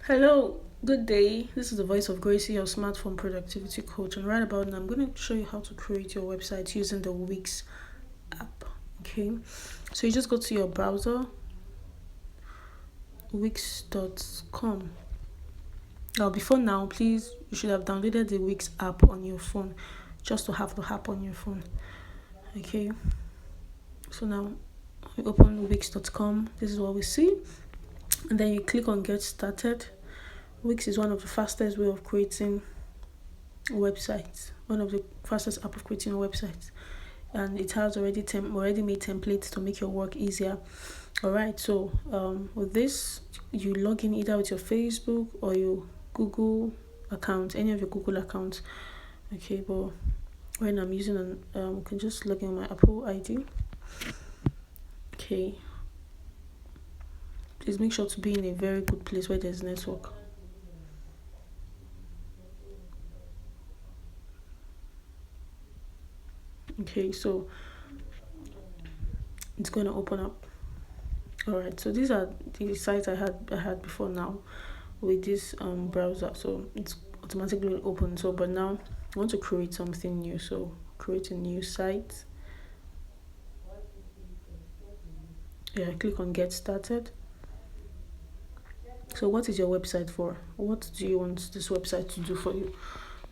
Hello, good day. This is the voice of Gracie, your smartphone productivity coach. And right about now, I'm going to show you how to create your website using the Wix app. Okay, so you just go to your browser, wix.com. Now, before now, please, you should have downloaded the Wix app on your phone just to have the app on your phone. Okay, so now we open wix.com. This is what we see, and then you click on Get Started. Wix is one of the fastest way of creating websites, one of the fastest app of creating a website, and it has already made templates to make your work easier. All right, so with this, you log in either with your Facebook or your Google account, any of your Google accounts. Okay, but when I'm using you can just log in my Apple ID. Okay, please make sure to be in a very good place where there's network. Okay, so it's going to open up. All right, so these are the sites I had before now with this browser, so it's automatically open. So but now I want to create something new, so create a new site. Click on Get Started. So what is your website for? What do you want this website to do for you?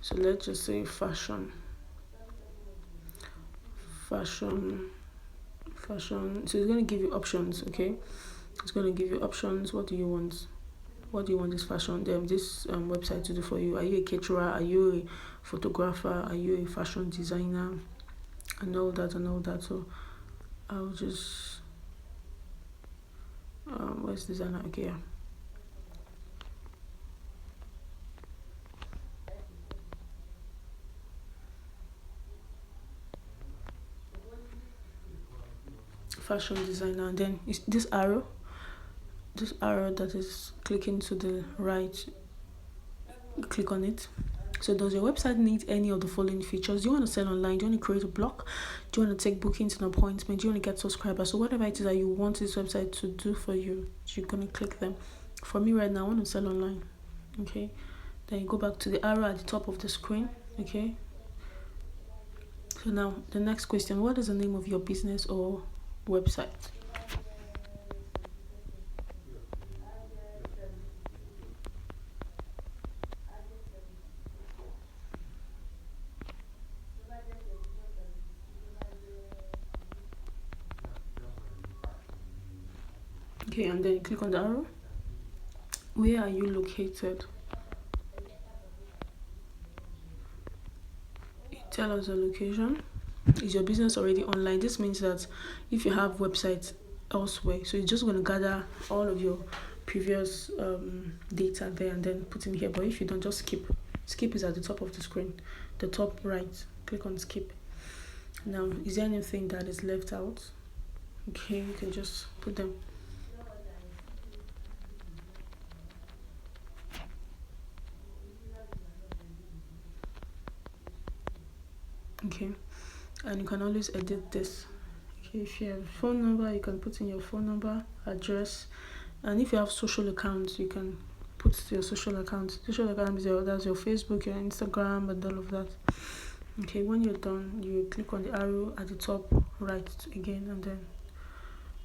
So let's just say fashion. So it's going to give you options. Okay, it's going to give you options. What do you want this fashion this website to do for you? Are you a caterer? Are you a photographer? Are you a fashion designer? And all that. So I'll just where's designer? Okay, yeah. Fashion designer, and then this arrow that is clicking to the right, click on it. So does your website need any of the following features? Do you want to sell online? Do you want to create a blog? Do you want to take bookings and appointments? Do you want to get subscribers? So whatever it is that you want this website to do for you, you're going to click them. For me right now, I want to sell online. Okay, then you go back to the arrow at the top of the screen. Okay, so now the next question: what is the name of your business or website? Okay, and then you click on the arrow. Where are you located? Tell us the location. Is your business already online? This means that if you have websites elsewhere, so you're just going to gather all of your previous data there and then put in here. But if you don't, just skip is at the top of the screen, the top right. Click on skip. Now, is there anything that is left out? Okay, you can just put them. Okay, and you can always edit this. Okay, if you have a phone number, you can put in your phone number, address, and if you have social accounts, you can put your social account. Social account is that's your Facebook, your Instagram, and all of that. Okay, when you're done, you click on the arrow at the top right again, and then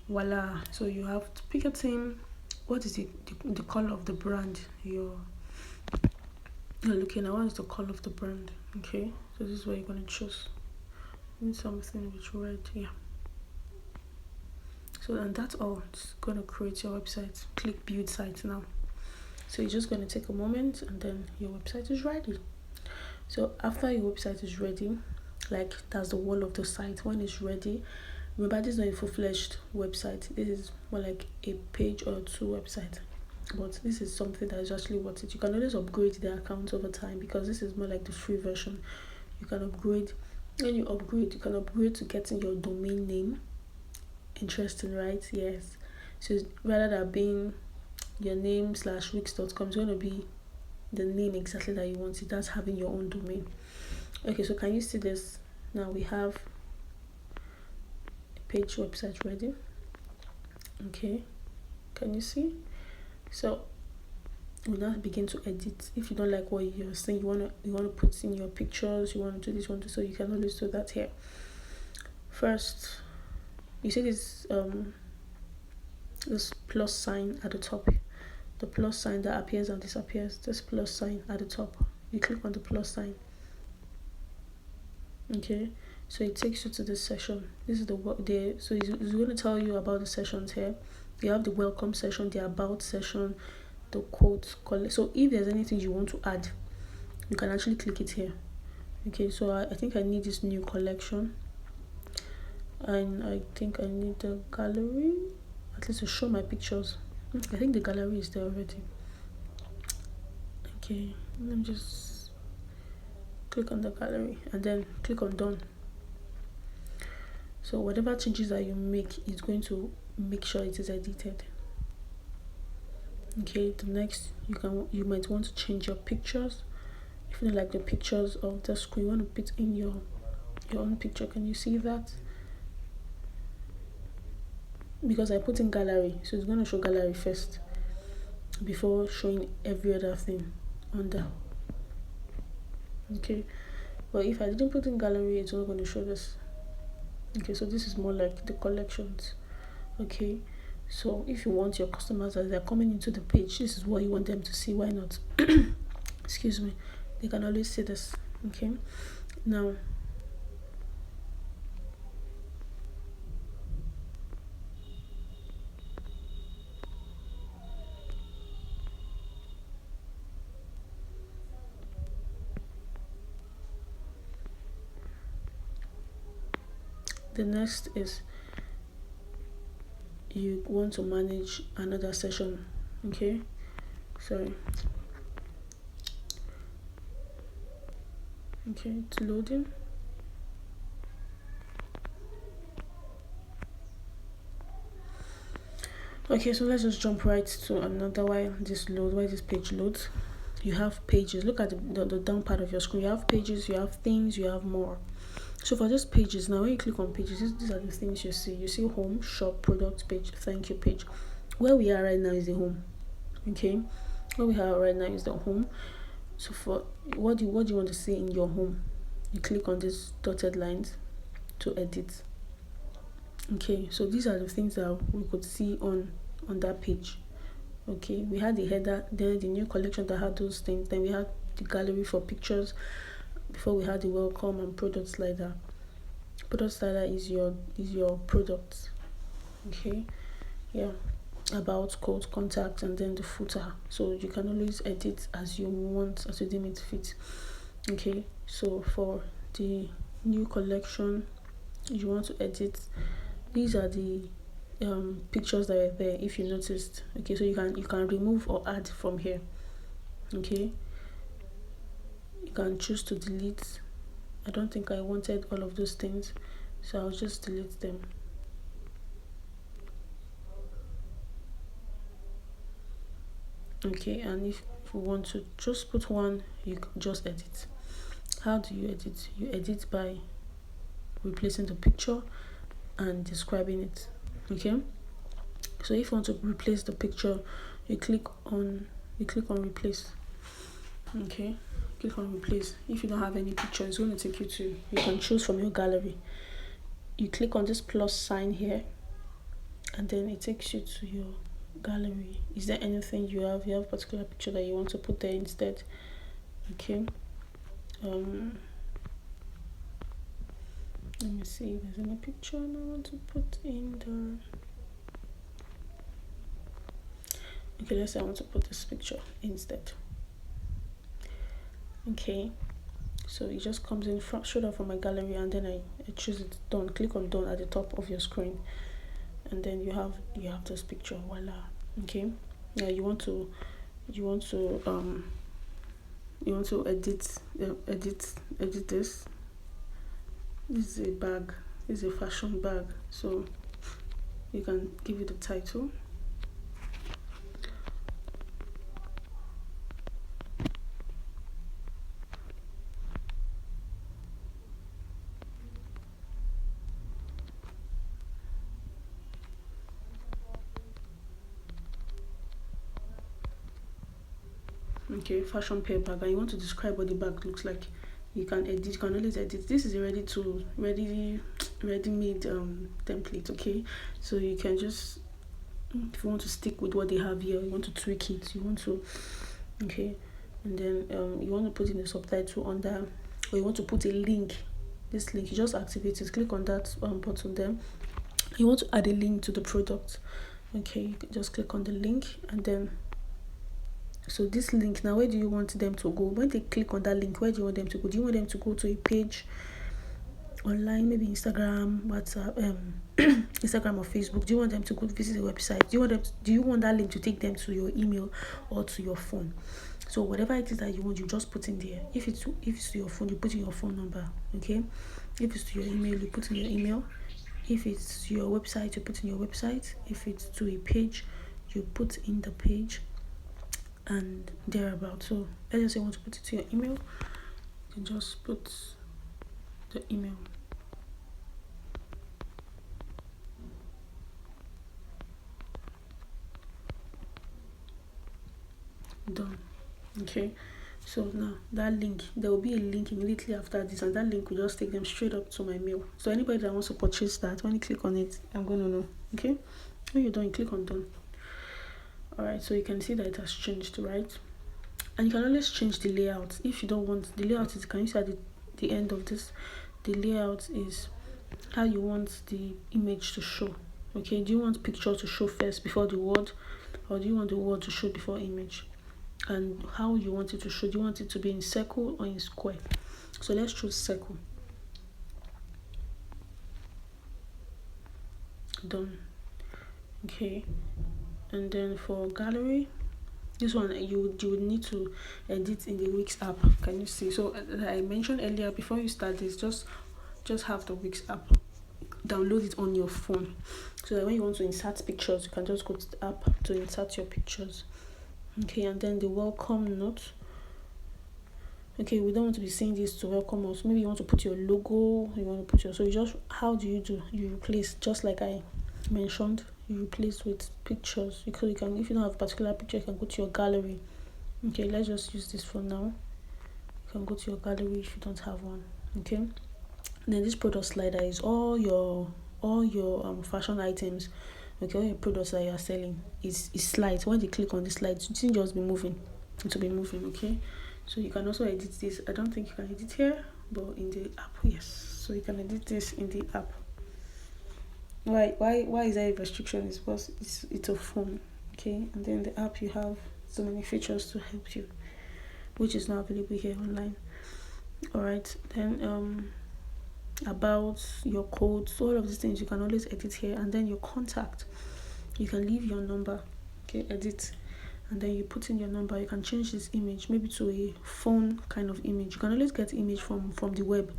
voila. So you have to pick a theme. What is the color of the brand you're looking at? What is the color of the brand? Okay, so this is what you're going to choose. Need something with red, yeah. So and that's all. It's going to create your website. Click build site now. So you're just going to take a moment, and then your website is ready. So after your website is ready, like that's the wall of the site. When it's ready, remember this is not a full-fledged website. This is more like a page or two website. But this is something that is actually worth it. You can always upgrade the account over time because this is more like the free version. You can upgrade. When you upgrade, you can upgrade to getting your domain name. Interesting, right? Yes. So rather than being your name /wix.com, it's going to be the name exactly that you want it. That's having your own domain. Okay, so can you see this? Now we have a page website ready. Okay, can you see? So you now begin to edit. If you don't like what you're saying, you want to put in your pictures, you want to do this, so you can always do that here. First, you see this plus sign at the top, the plus sign that appears and disappears. This plus sign at the top, you click on the plus sign. Okay, so it takes you to this session. This is the work there. So it's going to tell you about the sessions here. You have the welcome session, the about session, the quote. So if there's anything you want to add, you can actually click it here. Okay, so I think I need this new collection, and I think I need the gallery, at least to show my pictures. I think the gallery is there already. Okay, let me just click on the gallery and then click on done. So whatever changes that you make is going to make sure it is edited. Okay, the next, you might want to change your pictures. If you don't like the pictures of the screen, you want to put in your own picture. Can you see that? Because I put in gallery, so it's going to show gallery first before showing every other thing under. Okay, but if I didn't put in gallery, it's not going to show this. Okay, so this is more like the collections. Okay, so if you want your customers, as they're coming into the page, this is what you want them to see. Why not? Excuse me, they can always see this. Okay, now the next is you want to manage another session. Okay, sorry. Okay, it's loading. Okay, so let's just jump right to another. While this page loads, you have pages. Look at the down part of your screen. You have pages, you have themes, you have more. So for these pages, now when you click on pages, these are the things you see. You see home, shop, product page, thank you page. Where we are right now is the home. Okay, where we are right now is the home. So for what do you want to see in your home, you click on these dotted lines to edit. Okay, so these are the things that we could see on that page. Okay, we had the header, then the new collection that had those things, then we had the gallery for pictures, before we had the welcome and product slider. Product slider is your product. Okay, yeah, about, quote, contact, and then the footer. So you can always edit as you want, as you deem it fit. Okay, so for the new collection, you want to edit, these are the pictures that are there, if you noticed. Okay, so you can remove or add from here. Okay, you can choose to delete. I don't think I wanted all of those things, so I'll just delete them. Okay, and if you want to just put one, you can just edit. How do you edit? You edit by replacing the picture and describing it. Okay, so if you want to replace the picture, you click on replace. Okay, click on replace. If you don't have any picture, it's going to take you to, you can choose from your gallery. You click on this plus sign here, and then it takes you to your gallery. Is there anything you have a particular picture that you want to put there instead? Okay, let me see if there's any picture I want to put in there. Okay, let's say I want to put this picture instead. Okay, so it just comes in straight up from my gallery, and then I choose it, done. Click on done at the top of your screen, and then you have this picture. Voila. Okay, now you want to edit this. This is a bag. This is a fashion bag, so you can give it a title. okay, fashion pair bag, and you want to describe what the bag looks like, you can edit. You can always edit. This is a ready-made template. Okay, so you can just, if you want to stick with what they have here, you want to tweak it, you want to, okay, and then you want to put in a subtitle under, or you want to put a link. This link, you just activate it, click on that button there. You want to add a link to the product. Okay, you just click on the link, and then, so this link, now where do you want them to go? When they click on that link, where do you want them to go? Do you want them to go to a page online, maybe Instagram, WhatsApp, Instagram or Facebook? Do you want them to go visit the website? Do you want that link to take them to your email or to your phone? So whatever it is that you want, you just put in there. If it's to your phone, you put in your phone number. Okay, if it's to your email, you put in your email. If it's to your website, you put in your website. If it's to a page, you put in the page, and thereabout. So let's just say you want to put it to your email, you just put the email. Done. Okay, so now that link, there will be a link immediately after this, and that link will just take them straight up to my mail. So anybody that wants to purchase that, when you click on it, I'm going to know. Okay, when you're done, you click on done. All right, so you can see that it has changed, right? And you can always change the layout if you don't want the layout. Is, can you see at the end of this, the layout is how you want the image to show. Okay, do you want picture to show first before the word, or do you want the word to show before image? And how you want it to show. Do you want it to be in circle or in square? So let's choose circle. Done. Okay, and then for gallery, this one you would need to edit in the Wix app. Can you see? So I mentioned earlier, before you start this, just have the Wix app, download it on your phone, so that when you want to insert pictures, you can just go to the app to insert your pictures. Okay, and then the welcome note. Okay, we don't want to be seeing this to welcome us. Maybe you want to put your logo, you want to put your, so you just, how do? You replace, just like I mentioned, you replace with pictures. You can, if you don't have a particular picture, you can go to your gallery. Okay, let's just use this for now. You can go to your gallery if you don't have one. Okay, and then this product slider is all your fashion items. Okay, all your products that you are selling is slides. When they click on the slides, it will just be moving. It will be moving. Okay, so you can also edit this. I don't think you can edit here, but in the app, yes. So you can edit this in the app. Why is there a restriction? Is because it's a phone. Okay, and then the app, you have so many features to help you, which is not available here online. All right, then about your codes, all of these things you can always edit here. And then your contact, you can leave your number. Okay, edit, and then you put in your number. You can change this image maybe to a phone kind of image. You can always get image from the web.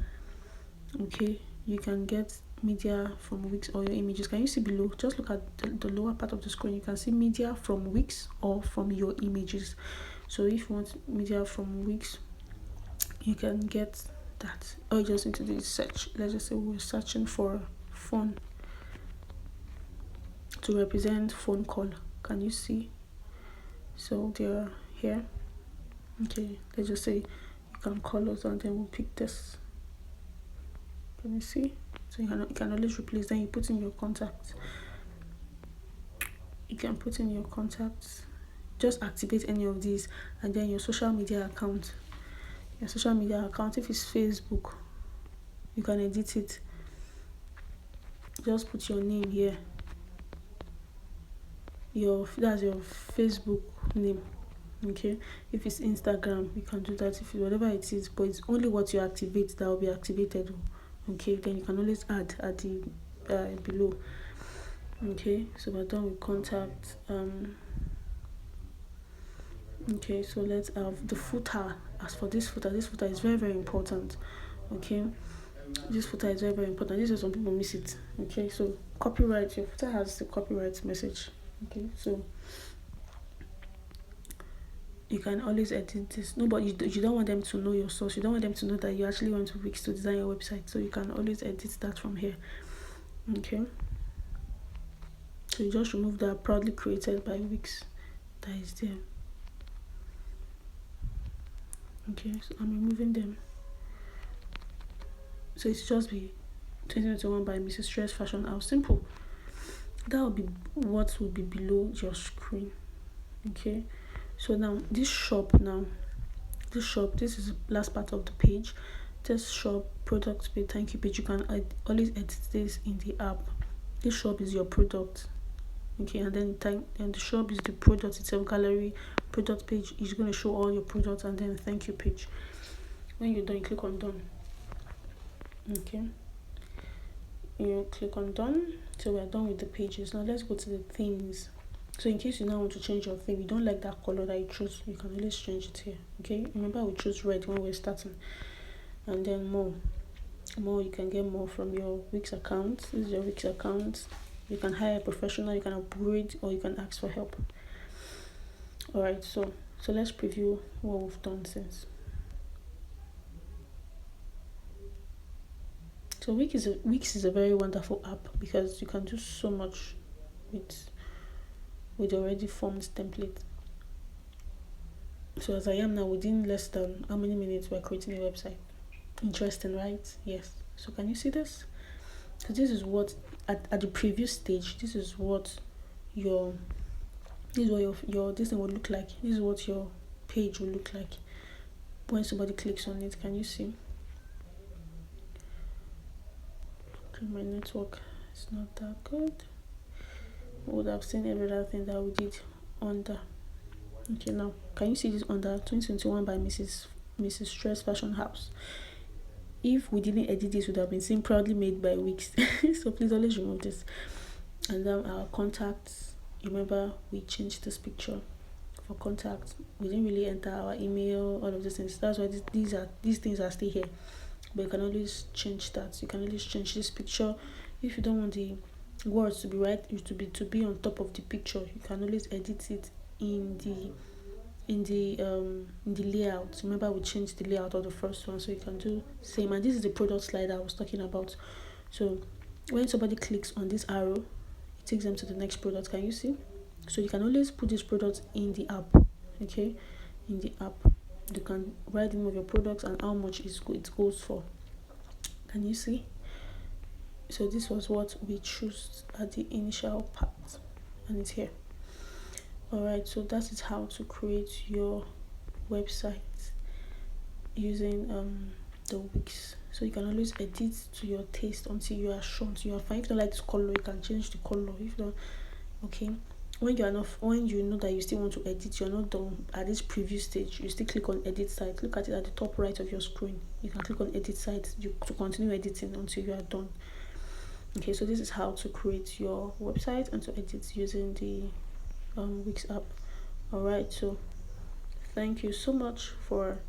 Okay, you can get media from Wix or your images. Can you see below? Just look at the lower part of the screen. You can see media from Wix or from your images. So if you want media from Wix, you can get that. Or you just need to do search. Let's just say we're searching for phone to represent phone call. Can you see? So they're here. Okay, let's just say you can call us, and then we'll pick this. Can you see? So you can always replace. Then you put in your contacts. You can put in your contacts. Just activate any of these, and then your social media account. Your social media account, if it's Facebook, you can edit it. Just put your name here. That's your Facebook name. Okay, if it's Instagram, you can do that. If whatever it is, but it's only what you activate that will be activated. Okay, then you can always add at the below. Okay, so we're done with contact. Okay, so let's have the footer. As for this footer is very, very important. Okay, this footer is very, very important. This is some people miss it. Okay, so copyright, your footer has the copyright message. Okay, so you can always edit this. No, but you don't want them to know your source. You don't want them to know that you actually went to Wix to design your website. So you can always edit that from here. Okay, so you just remove that proudly created by Wix that is there. Okay, so I'm removing them. So it's just be 2021 by Mrs. Stress Fashion House. Simple. That will be what will be below your screen. Okay, so now this shop, this is the last part of the page. This shop product page, thank you page, you can always edit this in the app. This shop is your product. Okay, and then the shop is the product itself. Gallery, product page is going to show all your products, and then thank you page. When you're done, you click on done. Okay, you click on done. So we're done with the pages. Now let's go to the themes. So in case you now want to change your theme, you don't like that color that you chose, you can always change it here. Okay, remember we chose red when we're starting. And then more, you can get more from your Wix account. This is your Wix account. You can hire a professional, you can upgrade, or you can ask for help. All right, so let's preview what we've done since. So Wix is a very wonderful app because you can do so much with already formed template. So as I am now, within less than how many minutes we're creating a website. Interesting, right? Yes. So can you see this? So this is what at the previous stage, this is what your this thing would look like. This is what your page will look like when somebody clicks on it. Can you see? Okay, my network is not that good. We would have seen every other thing that we did under. Okay, now can you see this under 2021 by Mrs. Stress Fashion House? If we didn't edit this, would have been seen proudly made by Wix. So please always remove this. And then our contacts, remember we changed this picture for contacts. We didn't really enter our email, all of these things. That's why these things are still here, but you can always change that. You can always change this picture if you don't want the words to be right, to be on top of the picture. You can always edit it in the layout. Remember we changed the layout of the first one, so you can do same. And this is the product slide I was talking about. So when somebody clicks on this arrow, it takes them to the next product. Can you see? So you can always put this product in the app. Okay, in the app you can write the name of your products and how much it goes for. Can you see? So this was what we chose at the initial part, and it's here. Alright, so that is how to create your website using the Wix. So you can always edit to your taste until you are sure, until you are fine. If you don't like this color, you can change the color. If you don't, okay. When you know that you still want to edit, you're not done at this preview stage, you still click on edit site. Look at it at the top right of your screen. You can click on edit site to continue editing until you are done. Okay, so this is how to create your website and to edit using the Wix app. All right, so thank you so much for